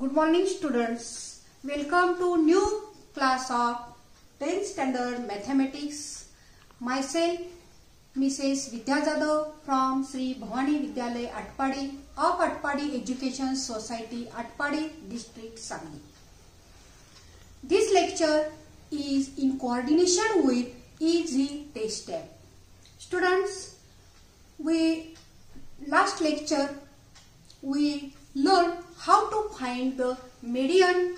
Good morning students. Welcome to new class of 10th standard mathematics. Myself Mrs. Vidya Jadhav from Sri Bhavani Vidyalaya Atpadi of Atpadi Education Society Atpadi District Sangli. This lecture is in coordination with Easy Test Tab. Students, last lecture we learned how to find the median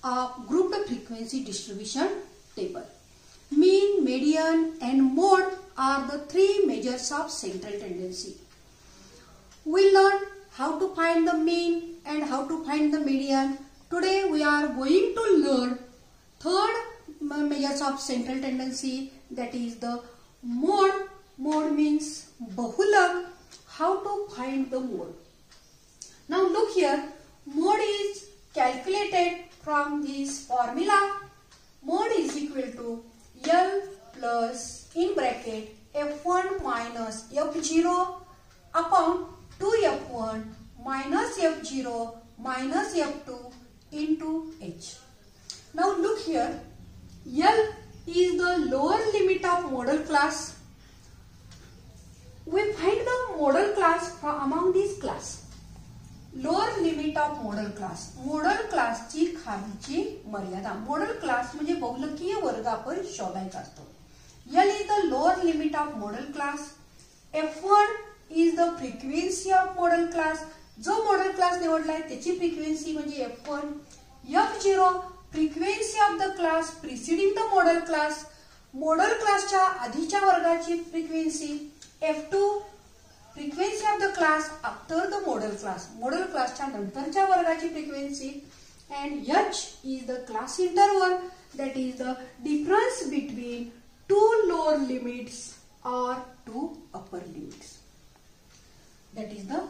of grouped frequency distribution table. Mean, median and mode are the three measures of central tendency. We learned how to find the mean and how to find the median. Today we are going to learn third measures of central tendency, that is the mode. Mode means bahulag. How to find the mode? Now look here, mode is calculated from this formula. Mode is equal to L plus in bracket F1 minus F0 upon 2F1 minus F0 minus F2 into H. Now look here, L is the lower limit of modal class. We find the modal class from among these class. Lower limit of model class ची खालीची मर्यादा. Model class म्हणजे बहुलकीय वर्ग आपण शोधायचा असतो. L is the lower limit of model class. F1 is the frequency of model class. जो model class निवडलाय त्याची frequency म्हणजे F1. F0 frequency of the class preceding the model class. Model क्लासच्या आधीच्या वर्गाची frequency. F2 frequency of the class after the model class. Model class च्या नंतरच्या वर्गाची frequency. And H is the class interval, that is the difference between two lower limits or two upper limits. That is the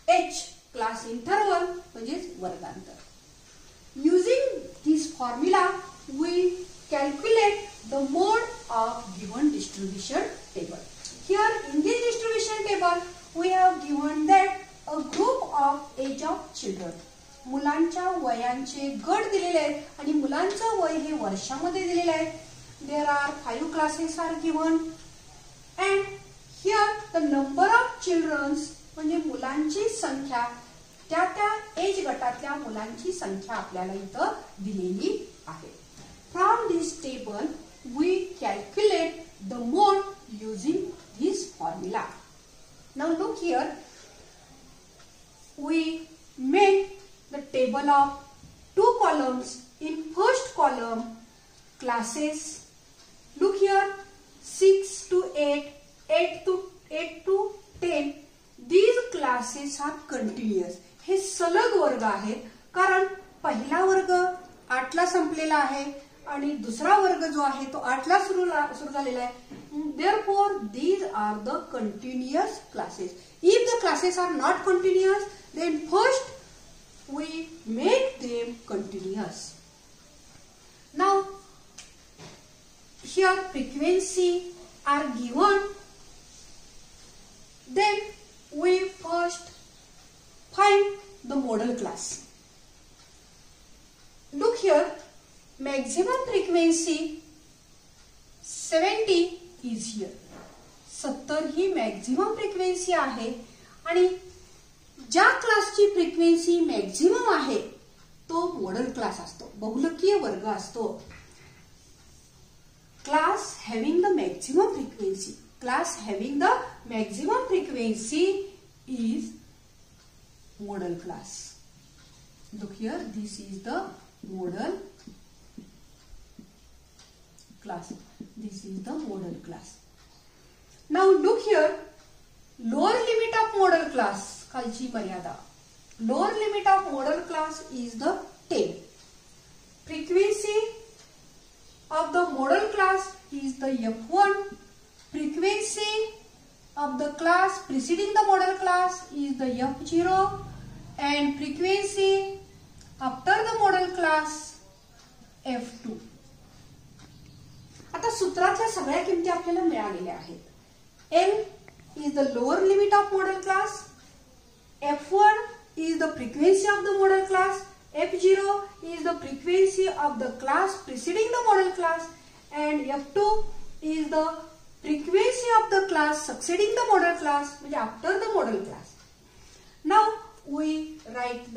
H, class interval म्हणजे वर्गांतर. Using this formula we calculate the mode of given distribution table. Here in this distribution table we have given that a group of age of children. मुलांच्या वयांचे गट दिलेले आहेत आणि मुलांचं वय हे वर्षामध्ये दिलेले आहे. There are 5 classes are given and here the number of children म्हणजे मुलांची संख्या त्या एज गटातल्या मुलांची संख्या आपल्याला इथं दिलेली आहे. From this table we calculate the mode using this formula. Now look here, we made the table of 2 columns. In first column classes, look here, 6 to 8, 8 to 10. These classes are continuous. हे सलग वर्ग आहेत कारण पहिला वर्ग 8 ला संपलेला आहे आणि दुसरा वर्ग जो आहे तो 8 ला सुरू झालेला आहे. Therefore, these are the continuous classes. If the classes are not continuous, then first we make them continuous. Now, here frequency are given. Then we first find the modal class. Look here, maximum frequency 70 is here. 70 he maximum frequency आहे आणि ज्या क्लासची frequency maximum आहे तो model class असतो, बहुलकीय वर्ग असतो. Class having the maximum frequency. Class having the maximum frequency is model class. Look here, this is the modal class. This is the modal class. Now look here, lower limit of modal class खालची मर्यादा. Lower limit of modal class is the 10. Frequency of the modal class is the F1. Frequency of the class preceding the model class is the F0 and frequency after the model class F2. आता सूत्राच्या सगळ्या किमती आपल्याला मिळालेल्या आहेत. L is the lower limit of model class. F1 is the frequency of the model class F0 is the frequency of the class preceding the model class and F2 is the frequency of the class succeeding the model class, म्हणजे after the model class. Now we write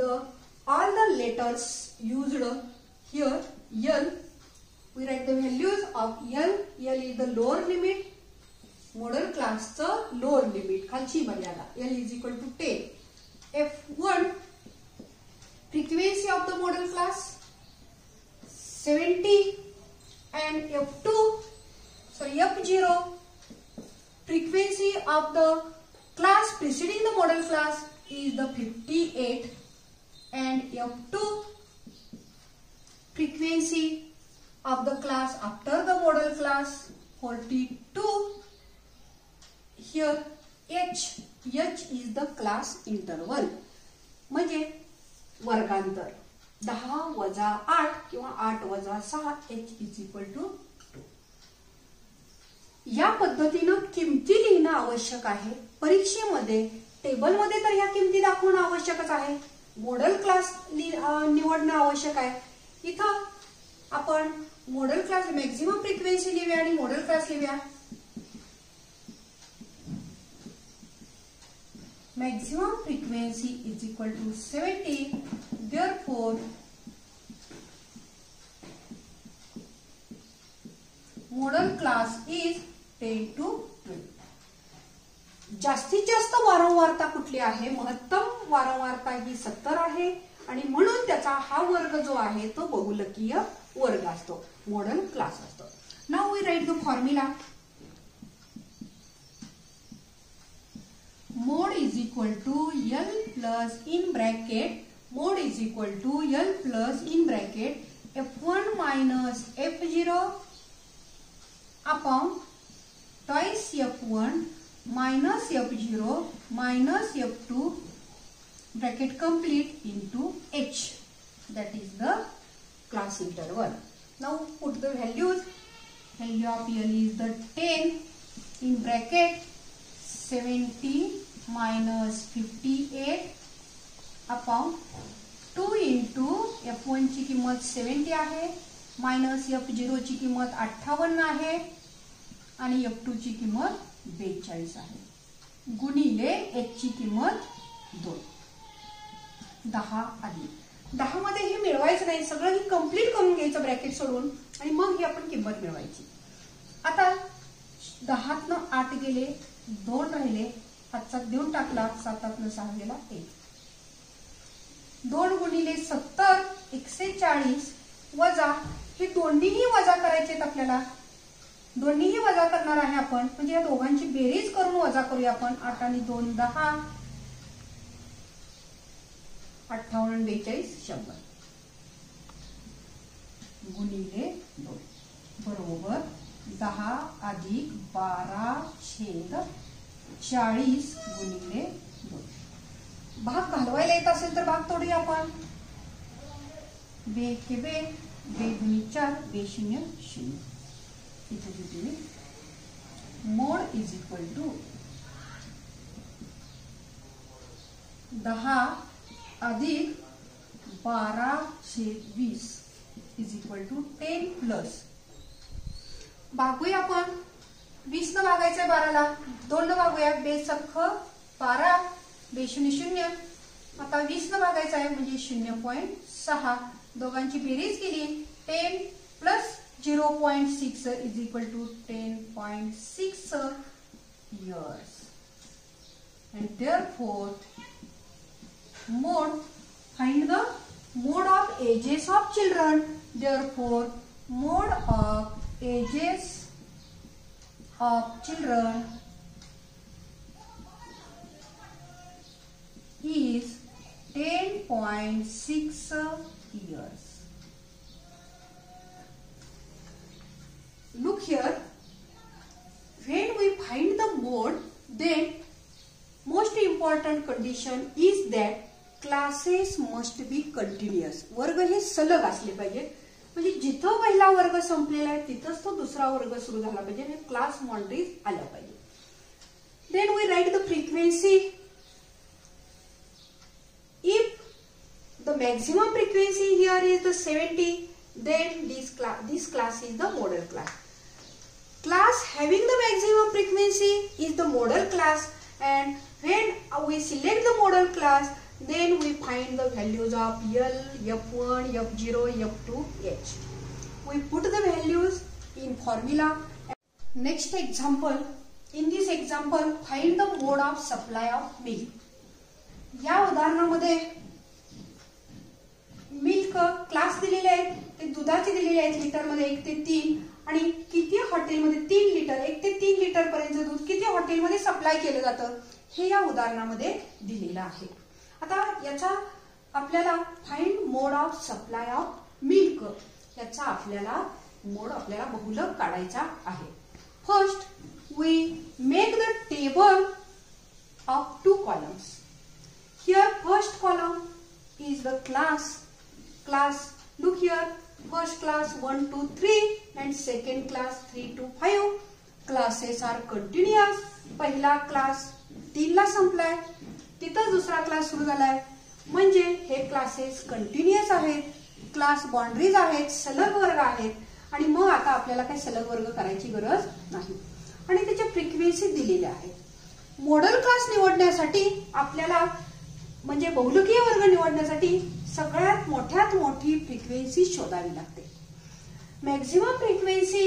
all the letters used here. L, we write the values of L. L is the lower limit, model class च lower limit, खालची मर्यादा. L is equal to 10. F1 frequency of the model class 70 and F0 frequency of the class preceding the model class is the 58 and F2 frequency of the class after the model class 42. Here H is the class interval, म्हणजे वर्गांतर 10 वजा 8 किंवा 8 वजा 6 H is equal to 2. या पद्धतीनं किमती लिहिणं आवश्यक आहे. परीक्षेमध्ये टेबलमध्ये तर ह्या किमती दाखवणं आवश्यकच आहे. मॉडेल क्लास निवडणं आवश्यक आहे. इथं आपण मॉडेल क्लास मॅक्झिमम फ्रिक्वेन्सी लिहूया आणि मॉडेल क्लास लिहूया. Maximum frequency is equal to 70. Therefore, model class is 10 to 12. जास्तीत जास्त वारंवारता कुठली आहे? महत्तम वारंवारता ही 70 आहे आणि म्हणून त्याचा हा वर्ग जो आहे तो बहुलकीय वर्ग असतो, मॉडेल क्लास असतो. Now we write the formula. Mod is equal to L plus in bracket, mod is equal to L plus in bracket F1 minus F0 upon twice F1 minus F0 minus F2 bracket complete into H, that is the class interval. Now put the values. Value of L is the 10 in bracket 70 minus 58 upon 2 into F1 ची किंमत 70 आहे minus F0 ची किंमत 58 आहे आणि F2 ची किंमत 42 आहे गुणिले H ची किंमत 2. 10 अधिक 10 मध्ये हे मिळवायचं नाही, सगळं ही कंप्लीट करून घ्यायचं ब्रॅकेट सोडून आणि मग ही आपण किंमत मिळवायची. आता 10 तनं 8 गेले, 2 राहिले, हातचा देऊन टाकला, 7 तनं 6 गेला 1. 2 गुणिले 70 140 वजा, हे दोन्हीही वजा करायचे आहेत आपल्याला. दोन्हीही वजा करणार आहे आपण, म्हणजे या दोघांची बेरीज करून वजा करूया आपण. 8 आणि 2 10, 58 आणि 42 100 गुणिले 2 बरोबर 10 अधिक 12 छेद 40 गुणिले 2. भाग घालवायला येत असेल तर भाग तोडूया आपण. 2 के 2, 2 गुणी 4, 2 0 0. इथे किती? मोड इज इक्वल टू 10 अधिक 12 छेद 20 इज इक्वल टू 10 प्लस. भागूया आपण. 20 न भागायचंय 12 ला, 2 न भागूया, 2 सख्ख 12, 2 0 0. आता 20 न भागायचं आहे म्हणजे 0.6. दोघांची बेरीज केली, 10 plus 0.6 is equal to 10.6 years. And therefore, find the mode of ages of children. Therefore, mode of ages of children is 10.6 years. Look here, when we find the mode, then most important condition is that classes must be continuous. वर्ग हे सलग असले पाहिजे, म्हणजे जिथं पहिला वर्ग संपलेला आहे तिथंच तो दुसरा वर्ग सुरू झाला पाहिजे आणि क्लास बाउंड्रीज आल्या पाहिजे. Then we write the frequency. If the maximum frequency here is the 70, then this class is the model class. Class having the maximum frequency is the model class, and when we select the model class, then we find the values of L, F1, F0, F2, H. We put the values in formula. Next example, in this example find the mode of supply of milk. या उदाहरणामध्ये milk class दिलेले आहेत, ते दुधाचे दिलेले आहेत litre मध्ये 1 ते 3, आणि किती हॉटेलमध्ये 3 लिटर 1 ते 3 लिटर पर्यंत दूध किती हॉटेलमध्ये सप्लाय केलं जातं हे या उदाहरणामध्ये दिलेलं आहे. आता याचा आपल्याला find mode of supply of milk, याचा आपल्याला मोड आपल्याला बहुलक काढायचा आहे. First we make the table of 2 columns. Here first column is the class. Look here, first class 1 to 3 and second class 3 to 5. Classes are continuous. पहिला class 3 ला संपलाय, तिथं दुसरा क्लास सुरू झालाय, म्हणजे हे क्लासेस कंटिन्युअस आहेत. क्लास बाउंड्रीज आहेत, सलग वर्ग आहेत, आणि मग आता आपल्याला काही सलग वर्ग करायची गरज नाही, आणि त्याच्या फ्रिक्वेन्सी दिलेल्या आहेत. मॉडेल क्लास निवडण्यासाठी आपल्याला म्हणजे बहुलकीय वर्ग निवडण्यासाठी सगळ्यात मोठ्यात मोठी फ्रिक्वेन्सी शोधावी लागते. Maximum frequency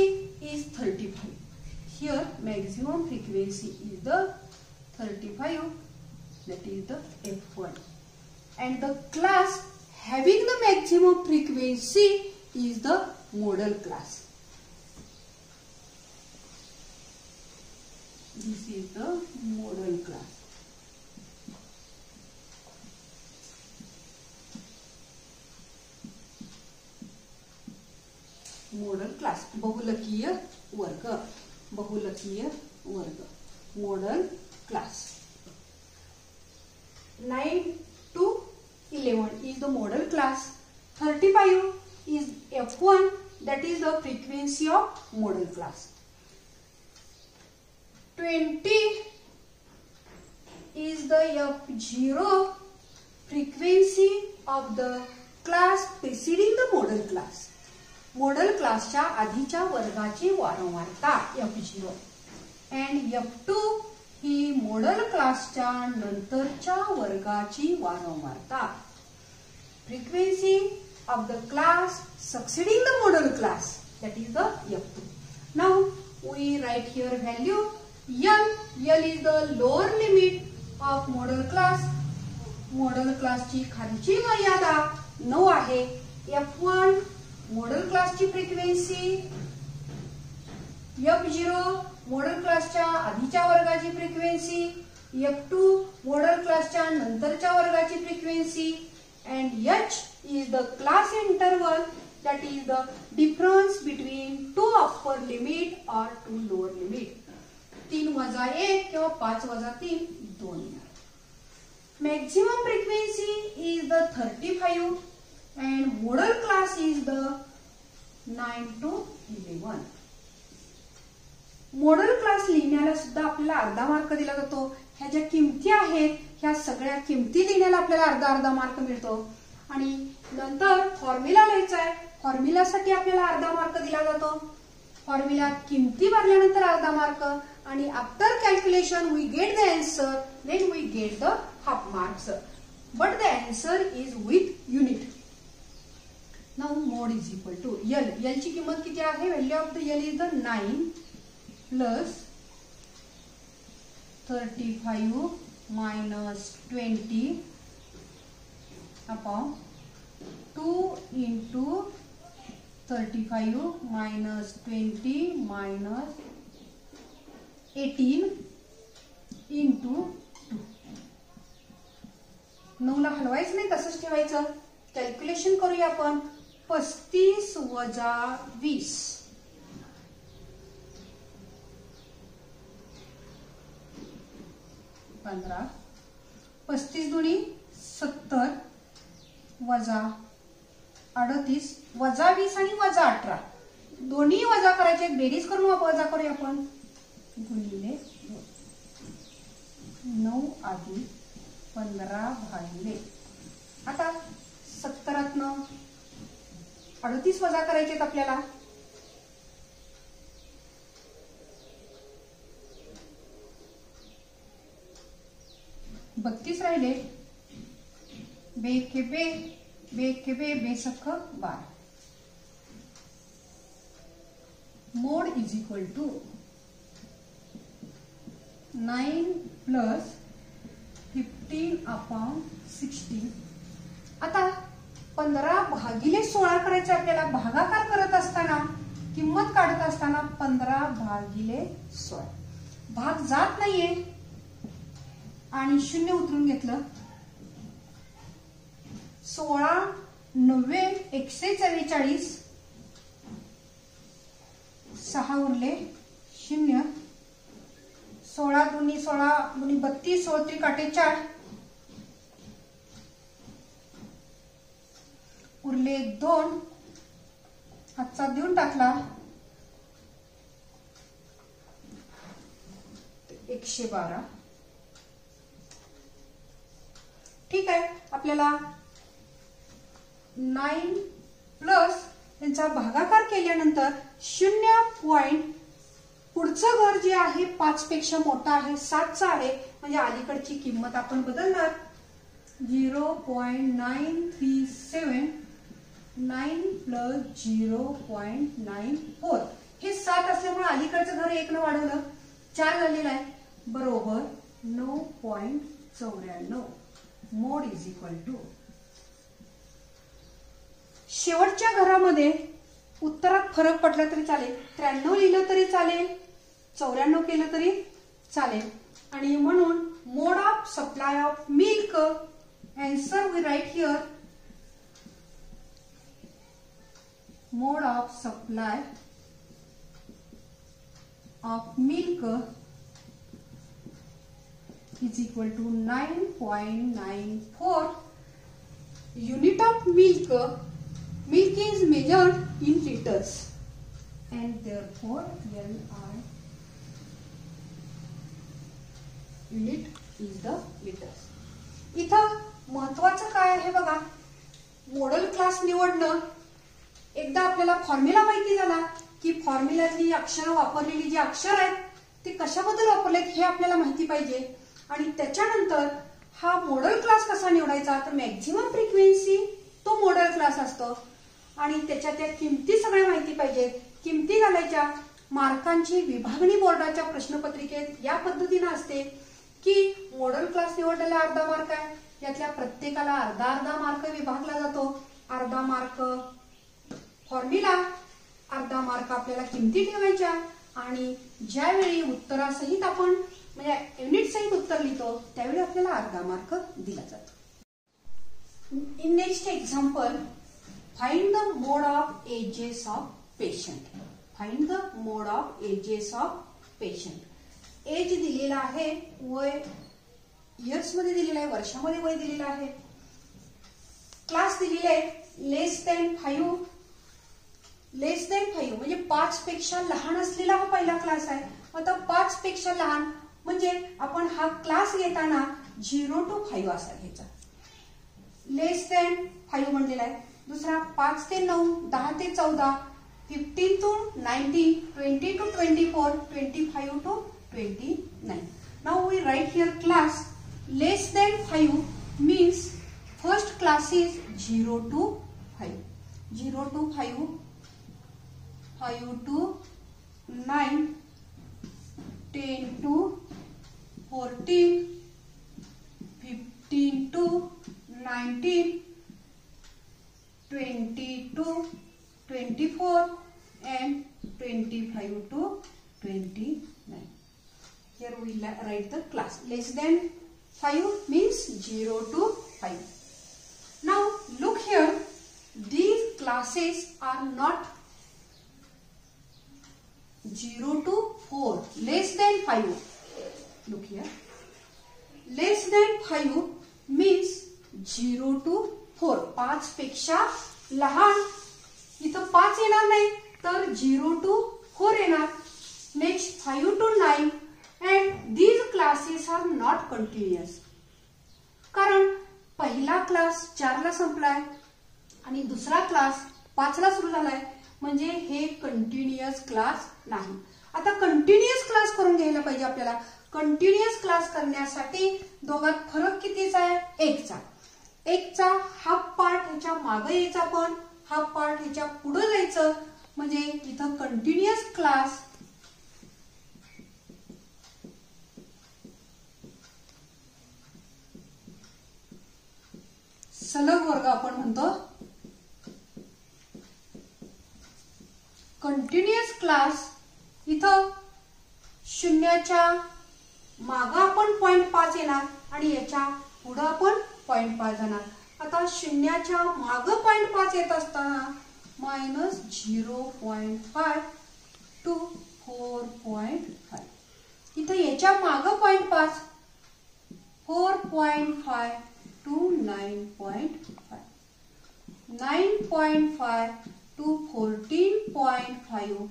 is 35. Here maximum frequency is the 35, that is the F1, and the class having the maximum frequency is the model class. This is the model class. Model class बहुलकीय वर्ग, model class. 9 to 11 is the model class. 35 is F1, that is the frequency of model class. 20 is the F0, frequency of the class preceding the model class. Model क्लासच्या आधीच्या वर्गाची वारंवारता F0, and F2 he model क्लासच्या नंतरच्या वर्गाची वारंवारता. Frequency of the class succeeding the modal class, that is the F2. Now we write here value L is the lower limit of model class. Model क्लासची खालची मर्यादा 9 आहे. F1 model क्लासची frequency, F0 model क्लासच्या आधीच्या वर्गाची frequency, F2 model क्लासच्या नंतरच्या वर्गाची frequency, and H is the class interval, that is the difference between 2 upper limit or 2 lower limit. 3 वजा 1 किंवा 5 वजा 3 2. Maximum frequency is the 35 and model class is the 9 to 11. Model class लिहिण्याला सुद्धा आपल्याला अर्धा mark दिला जातो. ह्या ज्या किमती आहेत ह्या सगळ्या किमती लिहिण्याला आपल्याला अर्धा मार्क मिळतो, आणि नंतर फॉर्म्युला लिहायचा आहे. फॉर्म्युलासाठी आपल्याला अर्धा मार्क दिला जातो. फॉर्म्युल्यात किमती भरल्यानंतर अर्धा मार्क, आणि after calculation we get the answer, then we get the half marks, but the answer is with unit. Now mode is equal to L. L ची किंमत किती आहे? Value of the L is the 9 plus 35 minus 20 upon 2 into 35 minus 20 minus 18 into 2. 9 ला हलवायचं नाही, तसंच ठेवायचं. Calculation करूया आपण. 35 वजा 20 15, 35 दुनी 70 वजा 38 वजा 20 आणि वजा 18 दोन्ही वजा करायचे, बेरीज करून वजा करूया आपण. गुणिले 9 अधिक 15 भागिले. आता 70 38 वजा करायचे आपल्याला. बत्तीस राहिले. बे के बे, बे के बे, बेसख 12. मोड इज इक्वल टू 9 प्लस 15/16. आता 15 भागिले 16 करायचं आपल्याला. भागाकार करत असताना, किंमत काढत असताना 15 भागिले 16. भाग जात नाहीये आणि 0 उतरून घेतलं. 16 9 144. 6 उरले 0. 16 दुनी 16 दुनी 32. 16 त्रिकाटे 4. उरले 2. हातचा देऊन टाकला. 112. ठीक आहे. आपल्याला 9 प्लस यांचा भागाकार केल्यानंतर 0. पुढचं घर जे आहे 5 पेक्षा मोठं आहे, 7चं आहे, म्हणजे अलीकडची किंमत आपण बदलणार. 0.937. 9 प्लस 0.94. हे 7 असल्यामुळे अलीकडचं घर 1 न वाढवलं 4 झालेलं आहे, बरोबर 9.94. मोड इज इक्वल टू. शेवटच्या घरामध्ये उत्तरात फरक पडला तरी चालेल, 93 लिहिलं तरी चालेल, 94 केलं तरी चालेल. आणि म्हणून mode of supply of milk, answer we write here. Mode of supply of milk is equal to 9.94. Unit of milk is measured in liters and therefore LI unit is the liters. इथं महत्वाचं काय आहे बघा, model class निवडणं. एकदा आपल्याला formula माहिती झाला की फॉर्म्युल्यातली अक्षरं वापरलेली जी अक्षर आहेत ते कशाबद्दल वापरलेत हे आपल्याला माहिती पाहिजे. आणि त्याच्यानंतर हा मॉडेल क्लास कसा निवडायचा, तर मॅक्झिमम फ्रिक्वेन्सी तो मॉडेल क्लास असतो. आणि त्याच्या त्या किमती सगळ्या माहिती पाहिजेत. किमती घालायच्या. मार्कांची विभागणी बोर्डाच्या प्रश्नपत्रिकेत या पद्धतीने असते की मॉडेल क्लास निवडलेला अर्धा मार्क आहे, यातल्या प्रत्येकाला अर्धा अर्धा मार्क विभागला जातो. अर्धा मार्क फॉर्म्युला, अर्धा मार्क आपल्याला किमती ठेवायच्या. आणि ज्यावेळी उत्तरासहित आपण म्हणजे युनिट सहित उत्तर लिहितो त्यावेळी आपल्याला अर्धा मार्क दिला जातो. In next example, find the mode of ages of patient. Find the mode of ages of patient. Age दिलेला आहे, वय इयर्स मध्ये दिलेला आहे, वर्षामध्ये वय दिलेलं आहे. क्लास दिलेले आहे लेस दॅन 5. लेस दॅन 5 म्हणजे 5 पेक्षा लहान असलेला हा पहिला क्लास आहे. आता 5 पेक्षा लहान म्हणजे आपण हा क्लास घेताना 0 to 5 असा घ्यायचा. लेस दॅन 5 म्हणलेला आहे. दुसरा 5 ते 9, 10 ते 14, 15 to 19, 20 to 24, 25 to 29. Now we write here class. Less than 5 means first class is 0 to 5. 0 to 5, 5 to 9, 10 to 14, 15 to 19, 20 to 24 and 25 to 29. Here we write the class. Less than 5 means 0 to 5. Now look here, these classes are not 0 to 4, less than 5. Look here, less than 5 means 0 to 4. 5 पेक्षा लहान. इथं 5 येणार नाही तर 0 to 4 येणार. Next 5 to 9 and these classes are not continuous. कारण पहिला class 4 ला संपलाय, दुसरा क्लास 5 ला सुरू झालाय म्हणजे हे कंटिन्युअस क्लास नाही. आता कंटिन्युअस क्लास करून घ्यायला पाहिजे आपल्याला. कंटिन्युअस क्लास करण्यासाठी दोघात फरक कितीचा आहे? 1 चा. 1 चा हाफ पार्ट ह्याच्या मागे यायचा, पण हाफ पार्ट ह्याच्या पुढे जायचं, म्हणजे इथं कंटिन्युअस क्लास सलग वर्ग आपण म्हणतो. कंटिन्युअस क्लास इथं शून्याच्या मागं आपण 0.5 येणार आणि याच्या पुढे आपण 0.5 जाणार. आता शून्याच्या मागं 0.5 येत असताना -0.5 to 4.5. इथं याच्या मागं 0.5 4.5 to 9.5. 9.5 to 14.5.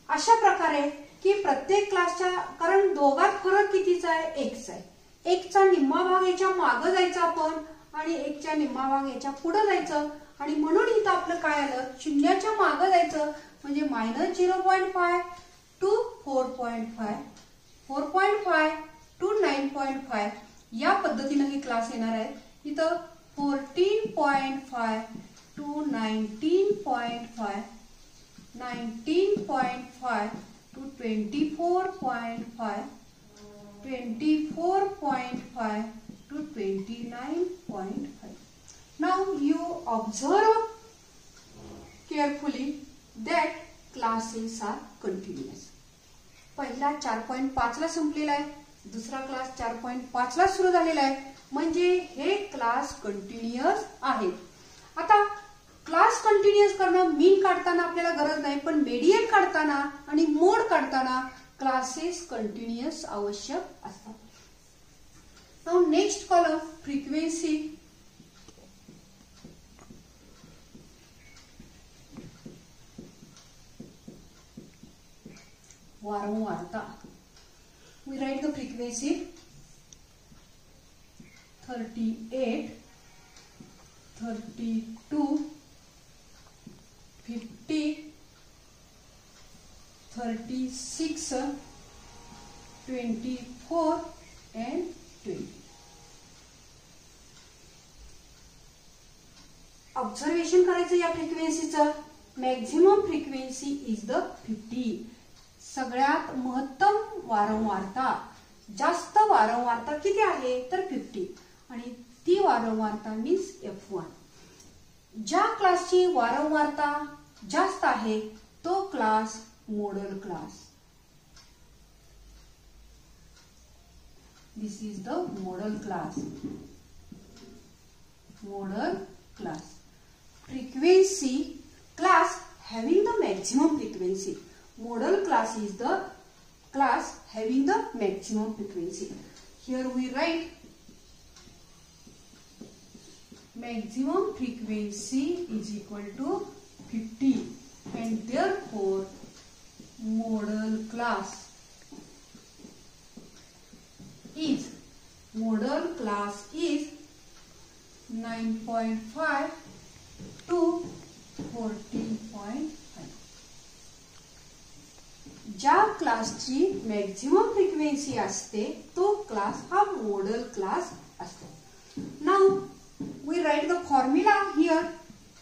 अशा प्रकारे की प्रत्येक क्लासच्या, कारण दोघात फरक कितीचा आहे? 1 चा आहे. 1 चा निम्मा भाग याच्या मागं जायचा आपण आणि 1 च्या निम्मा भाग याच्या पुढे जायचं, आणि म्हणून इथं आपलं काय आलं? शून्याच्या मागं जायचं म्हणजे -0.5 to 4.5, 4.5 to 9.5 या पद्धतीने हे क्लास येणार आहे. इथं 14.5 to 19.5, 19.5 to 24.5, 24.5 to 29.5. Now you observe carefully that classes are continuous. पहिला 4.5 ला संपलेला आहे, दुसरा क्लास 4.5 ला सुरू झालेला आहे, म्हणजे हे क्लास कंटिन्युअस आहेत. आता क्लास कंटिन्युअस करणं मीन काढताना आपल्याला गरज नाही, पण मेडियन काढताना आणि मोड काढताना क्लासेस कंटिन्युअस आवश्यक असतात. Now next column frequency. वारंवारता. We write the frequency 38, 32, 50, 36, 24 and 20. Observation करायचं या फ्रिक्वेन्सीचं. Maximum frequency is the 50. सगळ्यात महत्तम वारंवारता, जास्त वारंवारता किती आहे तर 50, आणि ती वारंवारता मीन्स F1. ज्या क्लासची वारंवारता जास्त आहे तो class model class. This is the model class. Model class. Frequency class having the maximum frequency. Model class is the class having the maximum frequency. Here we write maximum frequency is equal to 50, and therefore model class is 9.5 to 14.5. ज्या क्लासची maximum frequency असते तो class हा modal class असतो. Now we write the formula here.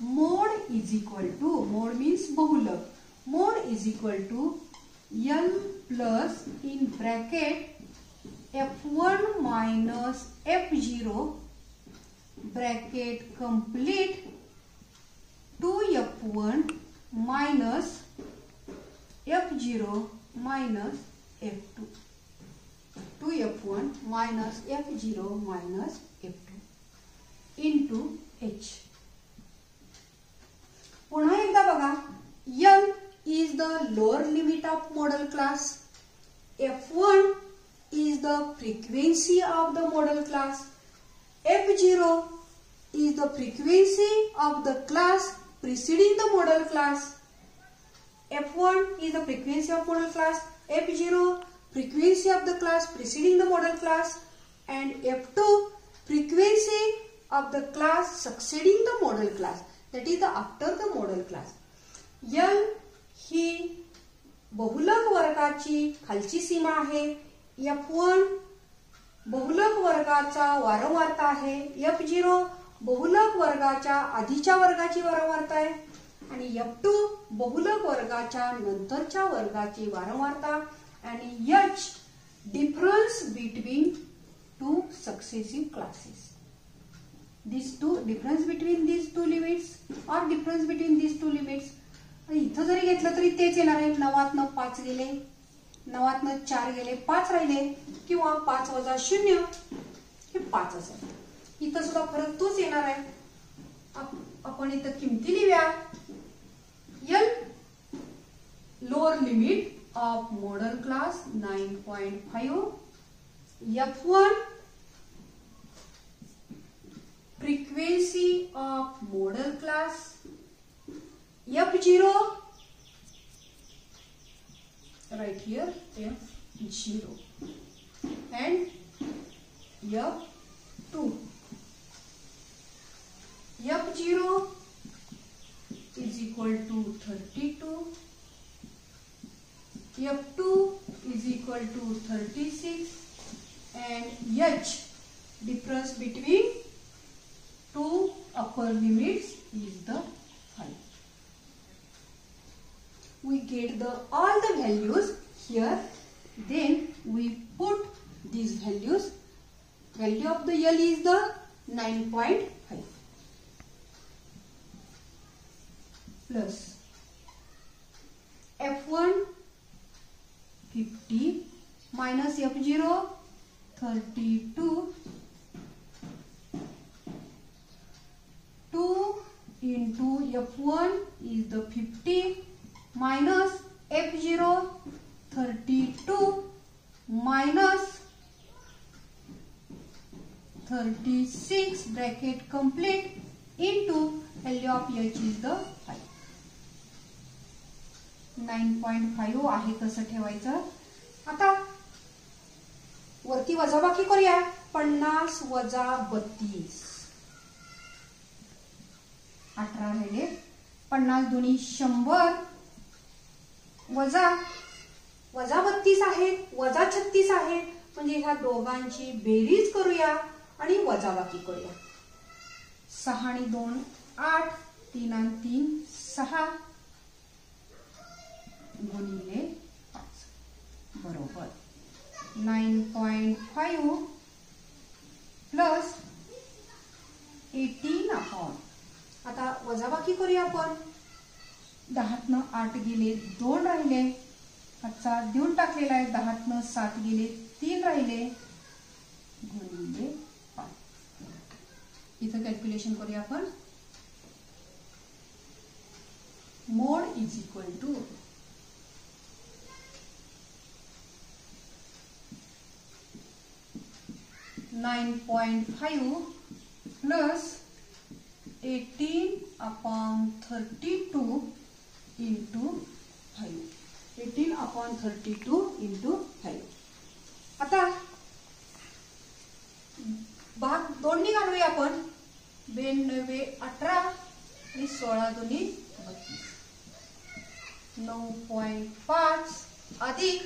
Mode is equal to, mode means बहुलक, mode is equal to n plus in bracket f1 minus f0 bracket complete 2f1 minus f0 minus f2. 2f1 minus f0 minus f2 into h. पुन्हा एकदा बघा. n is the lower limit of model class. f1 is the frequency of the model class. f0 is the frequency of the class preceding the model class. F1 is the frequency of model class, F0 frequency of the class preceding the model class, and F2 frequency of the class succeeding the model class, that is the after the model class. L ही बहुलक वर्गाची खालची सीमा आहे. F1 बहुलक वर्गाचा वारंवारता आहे. F0 बहुलक वर्गाच्या आधीच्या वर्गाची वारंवारता आहे आणि F2 बहुलक वर्गाच्या नंतरच्या वर्गाची वारंवारता आणि H difference between two successive classes. Difference between these two limits or difference between these two limits. इथं जरी घेतलं तरी तेच येणार आहे. 9 5 गेले, 9 4 गेले, 5 राहिले किंवा 5 वजा 0 हे 5 असेल. इथं सुद्धा फरक तोच येणार आहे. आपण इथं किमती लिहूया. L lower limit of model class 9.5, F1 frequency of model class, F0 right here F0 and F2. F0 is equal to 32, F2 is equal to 36 and H difference between two upper limits is the 5. We get all the values here, then we put these values. Value of the L is the 9.5 plus F1 50 minus F0 32, 2 into F1 is the 50 minus F0 32 minus 36 bracket complete into value of H is the 5. 9.5 आहे कसं ठेवायचं. आता वरती वजाबाकी करूया. 50 वजा 32 18 राहिले. 50 दोन्ही 100 वजा 32 आहे, वजा 36 आहे, म्हणजे ह्या दोघांची बेरीज करूया आणि वजाबाकी करूया. 6 आणि 2 8, 3 आणि 3 6 गुणिले 5 बरोबर 9.5 प्लस 18 अपॉन. आता वजाबाकी करूया आपण. 10 8 गेले, 2 राहिले, हातचा देऊन टाकलेला आहे. 10 7 गेले, 3 राहिले गुणिले 5. इथं कॅल्क्युलेशन करूया आपण. मोड is equal to 9.5 plus 18 upon 32 into 5. 18 upon 32 into 5. आता भाग 2 नी घालूया आपण. 92 18 आणि 16 दोन्ही 32. 9.5 अधिक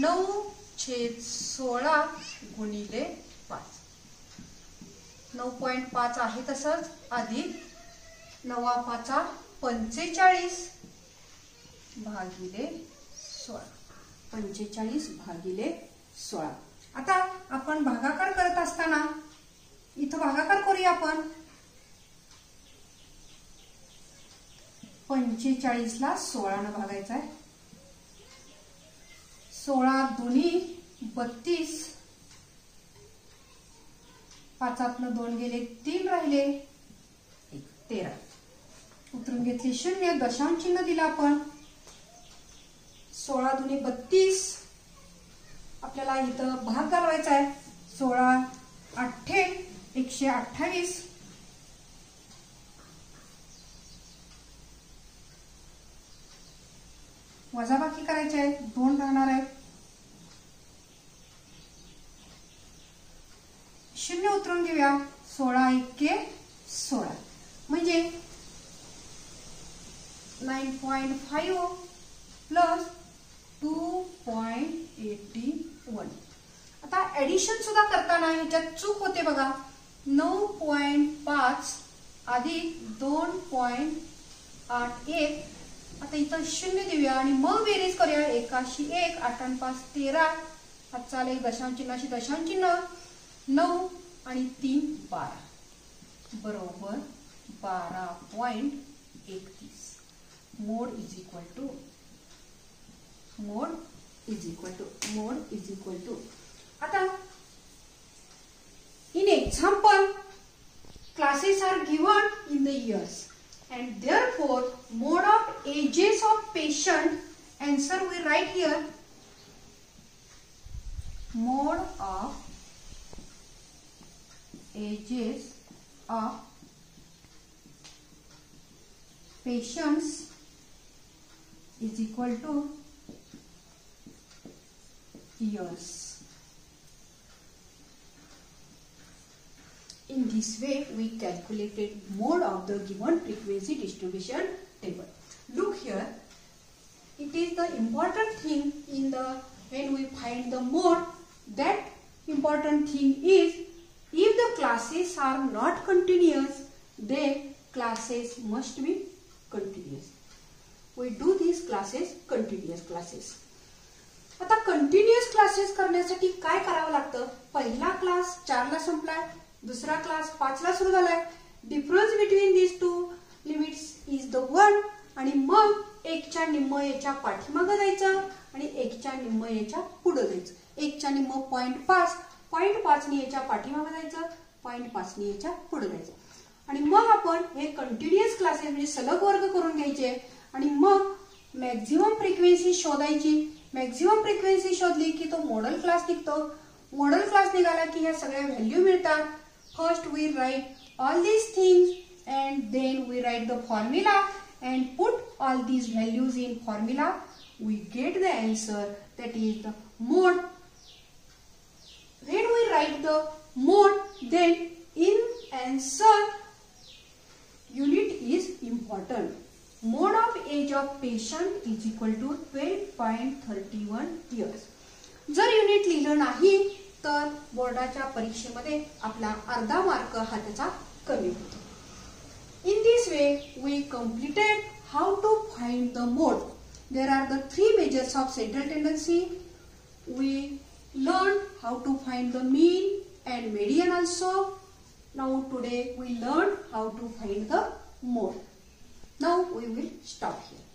9/16 गुणिले 5. 9.5 आहे तसंच अधिक 9 5 45 भागिले 16. 45 भागिले 16. आता आपण भागाकार करत असताना इथं भागाकार करूया आपण. 45 ला 16 ने भागायचा आहे. 16 दोन्ही 32. 5 2 गेले, 3 राहिले, 13. उतरून घेतले 0, दशांश चिन्ह दिलं आपण. 16 दोन्ही 32. आपल्याला इथं भाग घालवायचा आहे. 16 8 128. वजाबाकी करायचे आहे. 2 राहणार आहेत. 0 उतरून घेऊया. 16 एके 16 म्हणजे 9.5 प्लस 2.81. आता ऍडिशन सुद्धा करताना ह्याच्यात चूक होते बघा. 9.5 अधिक 2.81. आता इथं 0 देऊया आणि मग बेरीज करूया. 1 1 8 आणि 5 13. हातचा एक दशांश चिन्हाशी दशांश चिन्ह 9 आणि 3 12 बरोबर 12.31. मोड इज इक्वल टू आता in example classes are given in the years and therefore mode of ages of patient, answer we write here, mode of ages of patients is equal to years. In this way, we calculated mode of the given frequency distribution table. Look here, it is the important thing in the when we find the mode. That important thing is if the classes are not continuous, then classes must be continuous. We do these classes continuous classes. आता continuous classes करण्यासाठी काय करावं लागतं. पहिला class 4 ला संपलाय, दुसरा class 5 ला सुरू झालाय. Difference between these two limits is the 1 आणि मग 1 च्या निम्म याच्या पाठीमागे जायचं आणि 1 च्या निम्म याच्या पुढे जायचं. 1 च्या निम्म 0.5 ने याच्या पाठीमागे जायचं, 0.5 ने याच्या पुढे जायचं आणि मग आपण हे कंटिन्यूअस क्लासेस म्हणजे सलग वर्ग करून घ्यायचे आणि मग मॅक्झिमम फ्रिक्वेन्सी शोधायची. मॅक्झिमम फ्रिक्वेन्सी शोधली की तो मॉडेल क्लास निघतो. मॉडेल क्लास निघाला की ह्या सगळ्या व्हॅल्यू मिळतात. First we write all these things and then we write the formula and put all these values in formula. We get the answer that is the mode. When we write the mode, then in answer unit is important. Mode of age of patient is equal to 12.31 years. जर unit लिहिलं नाही तर बोर्डाच्या परीक्षेमध्ये आपला अर्धा mark हा त्याचा कमी होतो. In this way we completed how to find the mode. There are the 3 measures of central tendency. We learned how to find the mean and median also. Now today we learned how to find the mode. Now we will stop here.